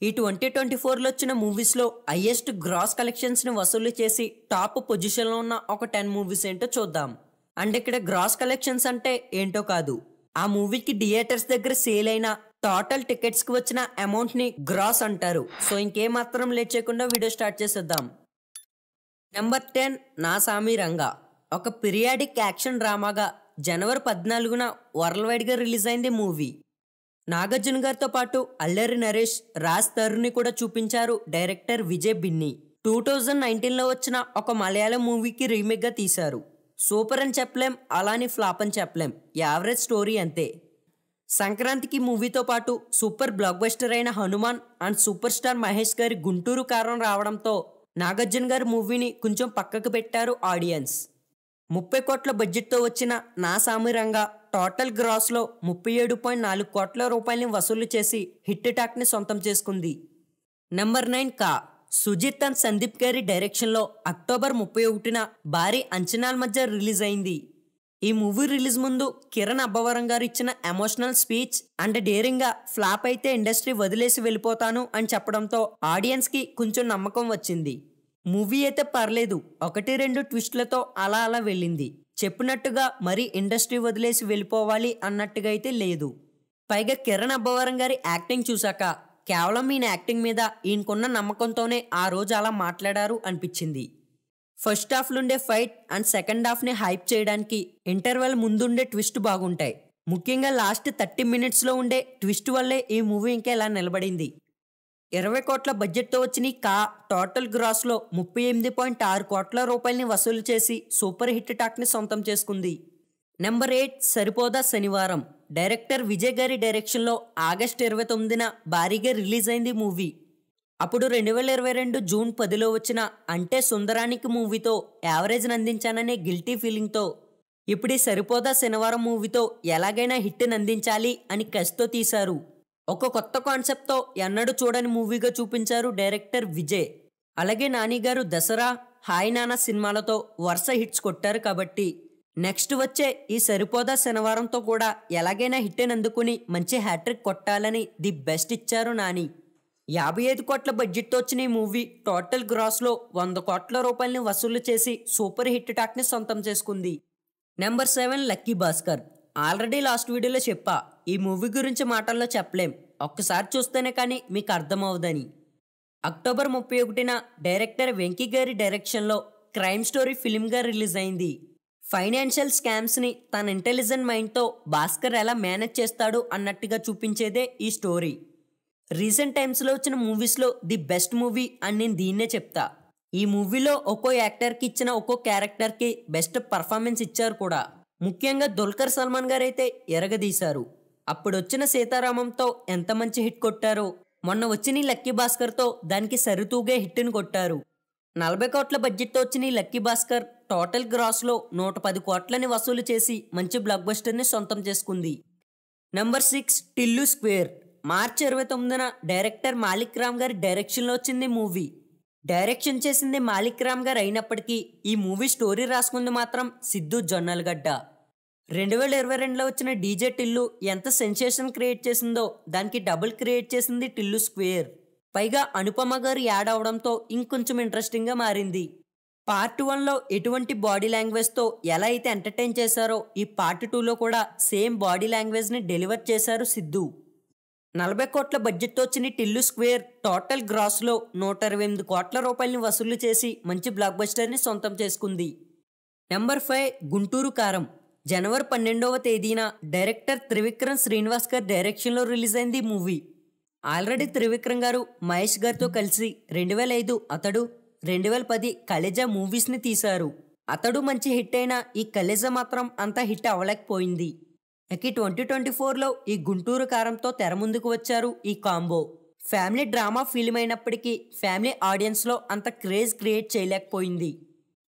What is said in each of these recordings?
ఈ 2024లో వచ్చిన మూవీస్లో హైయెస్ట్ గ్రాస్ కలెక్షన్స్ని వసూలు చేసి టాప్ పొజిషన్లో ఉన్న ఒక 10 మూవీస్ ఏంటో చూద్దాం. అండ్ ఇక్కడ గ్రాస్ కలెక్షన్స్ అంటే ఏంటో కాదు, ఆ మూవీకి థియేటర్స్ దగ్గర సేల్ అయిన టోటల్ టికెట్స్కి వచ్చిన అమౌంట్ని గ్రాస్ అంటారు. సో ఇంకేమాత్రం లేట్ చేయకుండా వీడియో స్టార్ట్ చేసేద్దాం. నెంబర్ 10 నా సామి రంగా. ఒక పీరియాడిక్ యాక్షన్ డ్రామాగా జనవరి 14న వరల్డ్ వైడ్గా రిలీజ్ అయింది మూవీ. నాగార్జున గారితో పాటు అల్లరి నరేష్, రాజ్ తరుణ్ని కూడా చూపించారు డైరెక్టర్ విజయ్ బిన్ని. 2019లో వచ్చిన ఒక మలయాళం మూవీకి రీమేక్గా తీశారు. సూపర్ అని చెప్పలేం, అలాని ఫ్లాప్ అని చెప్పలేం, యావరేజ్ స్టోరీ అంతే. సంక్రాంతికి మూవీతో పాటు సూపర్ బ్లాక్ బస్టర్ అయిన Hanuman and super star Mahesh గారి గుంటూరు కారం రావడంతో నాగార్జున గారి మూవీని కొంచెం పక్కకు పెట్టారు ఆడియన్స్. 30 కోట్ల బడ్జెట్తో వచ్చిన నా సామి రంగా టోటల్ గ్రాస్లో 37.4 కోట్ల రూపాయలని వసూలు చేసి హిట్ టాక్ని సొంతం చేసుకుంది. నెంబర్ 9 కా. సుజిత్ అండ్ సందీప్ గారి డైరెక్షన్లో అక్టోబర్ 31న భారీ అంచనాల మధ్య రిలీజ్ అయింది. ఈ మూవీ రిలీజ్ ముందు కిరణ్ అబ్బవరం గారు ఇచ్చిన ఎమోషనల్ స్పీచ్ అండ్ డేరింగ్గా ఫ్లాప్ అయితే ఇండస్ట్రీ వదిలేసి వెళ్ళిపోతాను అని చెప్పడంతో ఆడియన్స్కి కొంచెం నమ్మకం వచ్చింది. మూవీ అయితే పర్లేదు, 1-2 ట్విస్ట్లతో అలా అలా వెళ్ళింది. చెప్పినట్టుగా మరీ ఇండస్ట్రీ వదిలేసి వెళ్ళిపోవాలి అన్నట్టుగా అయితే లేదు. పైగా కిరణ్ అబ్బవరం గారి యాక్టింగ్ చూశాక కేవలం ఈయన యాక్టింగ్ మీద ఈయనకున్న నమ్మకంతోనే ఆ రోజు అలా మాట్లాడారు అనిపించింది. ఫస్ట్ హాఫ్లో ఉండే ఫైట్ అండ్ సెకండ్ హాఫ్ని హైప్ చేయడానికి ఇంటర్వెల్ ముందుండే ట్విస్ట్ బాగుంటాయి. ముఖ్యంగా లాస్ట్ 30 మినిట్స్లో ఉండే ట్విస్ట్ వల్లే ఈ మూవీ ఇంకా ఇలా నిలబడింది. 20 కోట్ల బడ్జెట్తో వచ్చిన కా టోటల్ గ్రాస్లో 38.6 కోట్ల రూపాయలని వసూలు చేసి సూపర్ హిట్ టాక్ని సొంతం చేసుకుంది. నెంబర్ 8 సరిపోదా శనివారం. డైరెక్టర్ విజయ్ గారి డైరెక్షన్లో ఆగస్టు 29న భారీగా రిలీజ్ అయింది మూవీ. అప్పుడు 2022 జూన్ 10లో వచ్చిన అంటే సుందరానికి మూవీతో యావరేజ్ని అందించాననే గిల్టీ ఫీలింగ్తో ఇప్పుడు ఈ సరిపోదా శనివారం మూవీతో ఎలాగైనా హిట్ని అందించాలి అని కసితో తీశారు. ఒక కొత్త కాన్సెప్ట్తో ఎన్నడూ చూడని మూవీగా చూపించారు డైరెక్టర్ విజయ్. అలాగే నాని గారు దసరా, హాయ్ నాన్న సినిమాలతో వరుస హిట్స్ కొట్టారు కాబట్టి నెక్స్ట్ వచ్చే ఈ సరిపోదా శనివారంతో కూడా ఎలాగైనా హిట్ని అందుకుని మంచి హ్యాట్రిక్ కొట్టాలని ది బెస్ట్ ఇచ్చారు నాని. 55 కోట్ల బడ్జెట్తో వచ్చిన ఈ మూవీ టోటల్ గ్రాస్లో 100 కోట్ల రూపాయలని వసూలు చేసి సూపర్ హిట్ టాక్ని సొంతం చేసుకుంది. Number 7 lucky Bhaskar. Already last వీడియోలో చెప్పా, ఈ మూవీ గురించి మాటల్లో చెప్పలేం, ఒక్కసారి చూస్తేనే కానీ మీకు అర్థమవుదని. అక్టోబర్ 31న డైరెక్టర్ వెంకీ గారి డైరెక్షన్లో క్రైమ్ స్టోరీ ఫిలింగా రిలీజ్ అయింది. ఫైనాన్షియల్ స్కామ్స్ని తన ఇంటెలిజెంట్ మైండ్తో భాస్కర్ ఎలా మేనేజ్ చేస్తాడు అన్నట్టుగా చూపించేదే ఈ స్టోరీ. రీసెంట్ టైమ్స్లో వచ్చిన మూవీస్లో ది బెస్ట్ మూవీ అని నేను దీన్నే చెప్తా. ఈ మూవీలో ఒక్కో యాక్టర్కి ఇచ్చిన ఒక్కో క్యారెక్టర్కి బెస్ట్ పర్ఫార్మెన్స్ ఇచ్చారు కూడా. ముఖ్యంగా దుల్కర్ సల్మాన్ గారు అయితే ఎరగదీశారు. అప్పుడు వచ్చిన సీతారామంతో ఎంత మంచి హిట్ కొట్టారో మొన్న వచ్చిన లక్కీ భాస్కర్తో దానికి సరితూగే హిట్ని కొట్టారు. 40 కోట్ల బడ్జెట్తో వచ్చిన లక్కీ భాస్కర్ టోటల్ గ్రాస్లో 110 కోట్లని వసూలు చేసి మంచి బ్లాక్ బస్టర్ని సొంతం చేసుకుంది. నెంబర్ 6 టిల్లు స్క్వేర్. మార్చి 29న డైరెక్టర్ మాలిక్ రామ్ గారి డైరెక్షన్లో వచ్చింది మూవీ. డైరెక్షన్ చేసింది మాలిక్ రామ్ గారు అయినప్పటికీ ఈ మూవీ స్టోరీ రాసుకుంది మాత్రం సిద్ధు జొన్నలగడ్డ. 2022లో వచ్చిన డీజే టిల్లు ఎంత సెన్సేషన్ క్రియేట్ చేసిందో దానికి డబుల్ క్రియేట్ చేసింది టిల్లు స్క్వేర్. పైగా అనుపమ గారు యాడ్ అవడంతో ఇంకొంచెం ఇంట్రెస్టింగ్గా మారింది. పార్ట్ 1లో ఎటువంటి బాడీ లాంగ్వేజ్తో ఎలా అయితే ఎంటర్టైన్ చేశారో ఈ పార్ట్ 2లో కూడా సేమ్ బాడీ లాంగ్వేజ్ని డెలివర్ చేశారు సిద్ధు. 40 కోట్ల బడ్జెట్తో వచ్చిన టిల్లు స్క్వేర్ టోటల్ గ్రాస్లో 128 కోట్ల రూపాయలని వసూలు చేసి మంచి బ్లాక్ బస్టర్ని సొంతం చేసుకుంది. నెంబర్ 5 గుంటూరు కారం. జనవరి 12వ తేదీన డైరెక్టర్ త్రివిక్రమ్ శ్రీనివాస్ గారి డైరెక్షన్లో రిలీజ్ అయింది మూవీ. ఆల్రెడీ త్రివిక్రమ్ గారు మహేష్ గారితో కలిసి 2005 అతడు, 2010 కలేజా మూవీస్ని తీశారు. అతడు మంచి హిట్ అయినా ఈ కలేజా మాత్రం అంత హిట్ అవ్వలేకపోయింది. ఈ 2024లో ఈ గుంటూరు కారంతో తెర ముందుకు వచ్చారు ఈ కాంబో. ఫ్యామిలీ డ్రామా ఫిల్మ్ అయినప్పటికీ ఫ్యామిలీ ఆడియన్స్లో అంత క్రేజ్ క్రియేట్ చేయలేకపోయింది.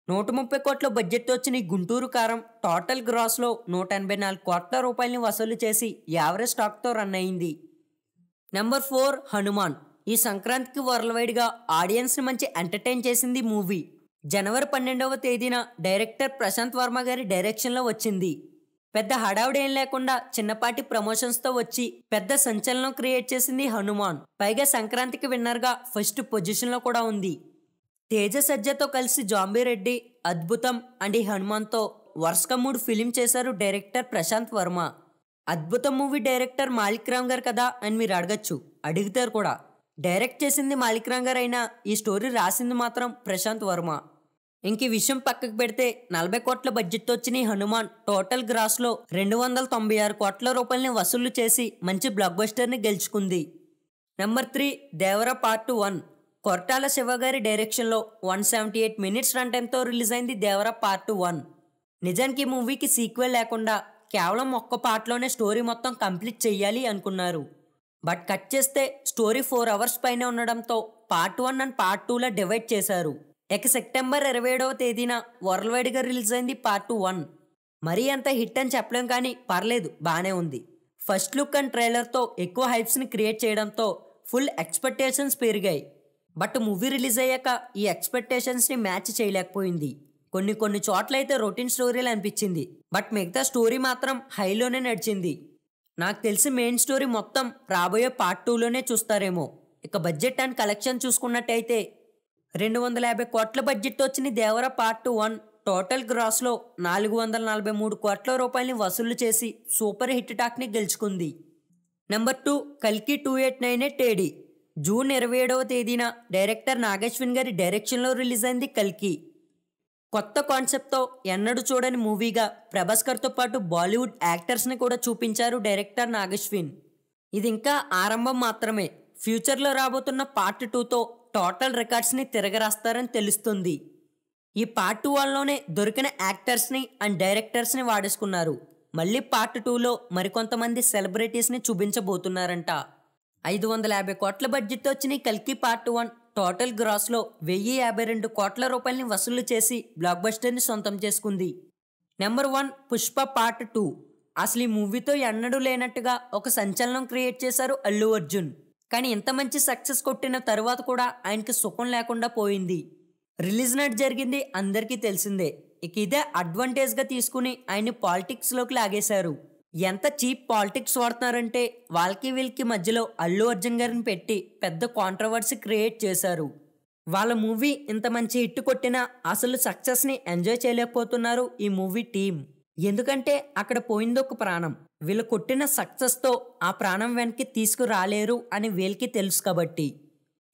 130 కోట్ల బడ్జెట్తో వచ్చిన ఈ గుంటూరు కారం టోటల్ గ్రాస్లో 184 కోట్ల రూపాయలని వసూలు చేసి యావరేజ్ స్టాక్తో రన్ అయింది. నెంబర్ 4 హనుమాన్. ఈ సంక్రాంతికి వరల్డ్ వైడ్గా ఆడియన్స్ని మంచి ఎంటర్టైన్ చేసింది మూవీ. జనవరి 12వ తేదీన డైరెక్టర్ ప్రశాంత్ వర్మ గారి డైరెక్షన్లో వచ్చింది. పెద్ద హడావుడి ఏం లేకుండా చిన్నపాటి ప్రమోషన్స్ తో వచ్చి పెద్ద సంచలనం క్రియేట్ చేసింది హనుమాన్. పైగా సంక్రాంతికి విన్నర్ గా ఫస్ట్ పొజిషన్ లో కూడా ఉంది. తేజ సజ్జతో కలిసి జాంబీ రెడ్డి, అద్భుతం అండ్ ఈ హనుమాన్ తో వరుసగా 3 ఫిలిం చేశారు డైరెక్టర్ ప్రశాంత్ వర్మ. అద్భుతం మూవీ డైరెక్టర్ మాలిక్ రామ్ గారు కదా అని మీరు అడగచ్చు, అడుగుతారు కూడా. డైరెక్ట్ చేసింది మాలిక్ రామ్ గారు అయినా ఈ స్టోరీ రాసింది మాత్రం ప్రశాంత్ వర్మ. ఇంక ఈ విషయం పక్కకు పెడితే 40 కోట్ల బడ్జెట్ వచ్చిన ఈ హనుమాన్ టోటల్ గ్రాస్ లో 296 కోట్ల రూపాయలని వసూలు చేసి మంచి బ్లాక్ బస్టర్ ని గెలుచుకుంది. Number 3 Devara part 1. కొరటాల శివ గారి డైరెక్షన్ లో 178 మినిట్స్ రన్ టైమ్ తో రిలీజ్ అయింది దేవరా పార్ట్ 1. నిజానికి ఈ మూవీకి సీక్వెల్ లేకుండా కేవలం ఒక్క పార్ట్లోనే స్టోరీ మొత్తం కంప్లీట్ చెయ్యాలి అనుకున్నారు. బట్ కట్ చేస్తే స్టోరీ 4 అవర్స్ పైన ఉండడంతో part 1 and part 2 law divide చేశారు. ఇక సెప్టెంబర్ 27వ తేదీన వరల్డ్ వైడ్ గా రిలీజ్ అయింది పార్ట్ 1. మరీ అంత హిట్ అని చెప్పలేం కానీ పర్లేదు, బానే ఉంది. ఫస్ట్ లుక్ అండ్ ట్రైలర్ తో ఎక్కువ హైప్స్ ని క్రియేట్ చేయడంతో ఫుల్ ఎక్స్పెక్టేషన్స్ పెరిగాయి. బట్ మూవీ రిలీజ్ అయ్యాక ఈ ఎక్స్పెక్టేషన్స్ ని మ్యాచ్ చేయలేకపోయింది. కొన్ని చోట్ల అయితే రొటీన్ స్టోరీలు అనిపించింది. బట్ మిగతా స్టోరీ మాత్రం హైలోనే నడిచింది. నాకు తెలిసి మెయిన్ స్టోరీ మొత్తం రాబోయే పార్ట్ 2లోనే చూస్తారేమో. ఇక బడ్జెట్ అండ్ కలెక్షన్ చూసుకున్నట్టయితే 250 కోట్ల బడ్జెట్ వచ్చిన దేవరా పార్ట్ 1 టోటల్ గ్రాస్ లో 443 కోట్ల రూపాయలని వసూలు చేసి సూపర్ హిట్ టాక్ ని గెలుచుకుంది. నెంబర్ 2 కల్కి 2898 AD. జూన్ 27వ తేదీన డైరెక్టర్ నాగేశ్వన్ గారి డైరెక్షన్లో రిలీజ్ అయింది కల్కి. కొత్త కాన్సెప్ట్తో ఎన్నడూ చూడని మూవీగా ప్రభాస్ గారితో పాటు బాలీవుడ్ యాక్టర్స్ని కూడా చూపించారు డైరెక్టర్ నాగేశ్వన్. ఇది ఇంకా ఆరంభం మాత్రమే. ఫ్యూచర్లో రాబోతున్న పార్ట్ 2తో టోటల్ రికార్డ్స్ని తిరగరాస్తారని తెలుస్తుంది. ఈ పార్ట్ 1లోనే దొరికిన యాక్టర్స్ని అండ్ డైరెక్టర్స్ని వాడేసుకున్నారు. మళ్ళీ పార్ట్ 2లో మరికొంతమంది సెలబ్రిటీస్ని చూపించబోతున్నారంట. 550 కోట్ల బడ్జెట్ వచ్చిన కల్కి పార్ట్ 1 టోటల్ గ్రాస్ లో 1052 కోట్ల రూపాయలని వసూలు చేసి బ్లాక్ బస్టర్ ని సొంతం చేసుకుంది. Number 1 Pushpa part 2. అసలు ఈ మూవీతో ఎన్నడూ లేనట్టుగా ఒక సంచలనం క్రియేట్ చేశారు అల్లు అర్జున్. కానీ ఇంత మంచి సక్సెస్ కొట్టిన తరువాత కూడా ఆయనకి సుఖం లేకుండా పోయింది. రిలీజ్ నాటి జరిగింది అందరికీ తెలిసిందే. ఇక ఇదే అడ్వాంటేజ్ గా తీసుకుని ఆయన్ని పాలిటిక్స్ లోకి లాగేశారు. ఎంత చీప్ పాలిటిక్స్ వాడుతున్నారంటే వాళ్ళకి వీళ్ళకి మధ్యలో అల్లు అర్జున్ గారిని పెట్టి పెద్ద కాంట్రవర్సీ క్రియేట్ చేశారు. వాళ్ళ మూవీ ఇంత మంచి హిట్ కొట్టినా అసలు సక్సెస్ని ఎంజాయ్ చేయలేకపోతున్నారు ఈ మూవీ టీం. ఎందుకంటే అక్కడ పోయింది ఒక ప్రాణం. వీళ్ళు కొట్టిన సక్సెస్తో ఆ ప్రాణం వెనక్కి తీసుకురాలేరు అని వీళ్ళకి తెలుసు కాబట్టి.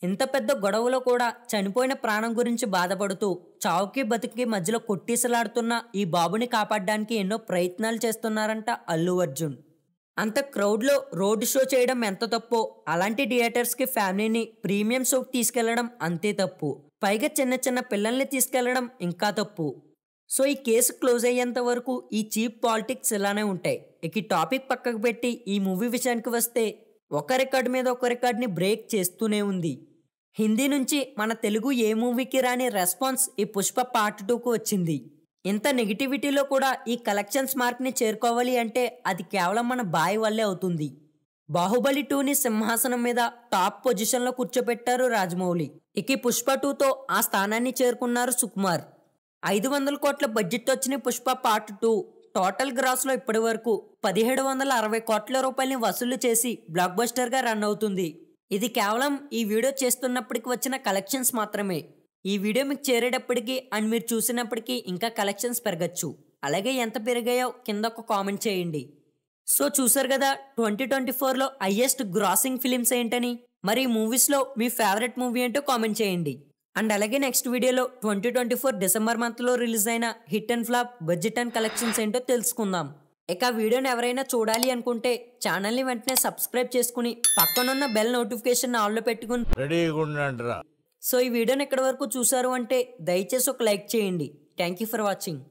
ఇంత పెద్ద గొడవలో కూడా చనిపోయిన ప్రాణం గురించి బాధపడుతూ చావుకి బతుకి మధ్యలో కొట్టీసలాడుతున్న ఈ బాబుని కాపాడడానికి ఎన్నో ప్రయత్నాలు చేస్తున్నారంట అల్లు అర్జున్. అంత క్రౌడ్లో రోడ్ షో చేయడం ఎంత తప్పో అలాంటి థియేటర్స్కి ఫ్యామిలీని ప్రీమియం షోకి తీసుకెళ్లడం అంతే తప్పు. పైగా చిన్న చిన్న పిల్లల్ని తీసుకెళ్లడం ఇంకా తప్పు. సో ఈ కేసు క్లోజ్ అయ్యేంత వరకు ఈ చీప్ పాలిటిక్స్ ఇలానే ఉంటాయి. ఇక ఈ టాపిక్ పక్కకు పెట్టి ఈ మూవీ విషయానికి వస్తే ఒక రికార్డు మీద ఒక రికార్డుని బ్రేక్ చేస్తూనే ఉంది. హిందీ నుంచి మన తెలుగు ఏ మూవీకి రాని రెస్పాన్స్ ఈ పుష్ప పార్ట్ 2కు వచ్చింది. ఇంత నెగిటివిటీలో కూడా ఈ కలెక్షన్స్ మార్క్ని చేరుకోవాలి అంటే అది కేవలం మన బాయ్ వల్లే అవుతుంది. బాహుబలి 2ని సింహాసనం మీద టాప్ పొజిషన్లో కూర్చోపెట్టారు రాజమౌళి. ఇక ఈ పుష్ప 2తో ఆ స్థానాన్ని చేరుకున్నారు సుకుమార్. 500 కోట్ల బడ్జెట్ వచ్చిన పుష్ప పార్ట్ 2 టోటల్ గ్రాస్లో ఇప్పటి వరకు 1760 కోట్ల రూపాయలని వసూలు చేసి బ్లాక్ బస్టర్గా రన్ అవుతుంది. ఇది కేవలం ఈ వీడియో చేస్తున్నప్పటికి వచ్చిన కలెక్షన్స్ మాత్రమే. ఈ వీడియో మీకు చేరేటప్పటికి అండ్ మీరు చూసినప్పటికీ ఇంకా కలెక్షన్స్ పెరగచ్చు. అలాగే ఎంత పెరిగాయో కింద ఒక కామెంట్ చేయండి. సో చూసారు కదా 2024లో హైయెస్ట్ గ్రాసింగ్ ఫిలిమ్స్ ఏంటని. మరి ఈ మూవీస్లో మీ ఫేవరెట్ మూవీ ఏంటో కామెంట్ చేయండి. అండ్ అలాగే నెక్స్ట్ వీడియోలో 2024 డిసెంబర్ మంత్లో రిలీజ్ అయిన hit and flop budget and collections ఏంటో తెలుసుకుందాం. ఇక వీడియోని ఎవరైనా చూడాలి అనుకుంటే ఛానల్ని వెంటనే సబ్స్క్రైబ్ చేసుకుని పక్కనున్న బెల్ నోటిఫికేషన్ ఆన్లో పెట్టుకుని రెడీగా ఉండండి. సో ఈ వీడియోని ఎక్కడి వరకు చూసారు అంటే దయచేసి ఒక లైక్ చేయండి. Thank you for watching.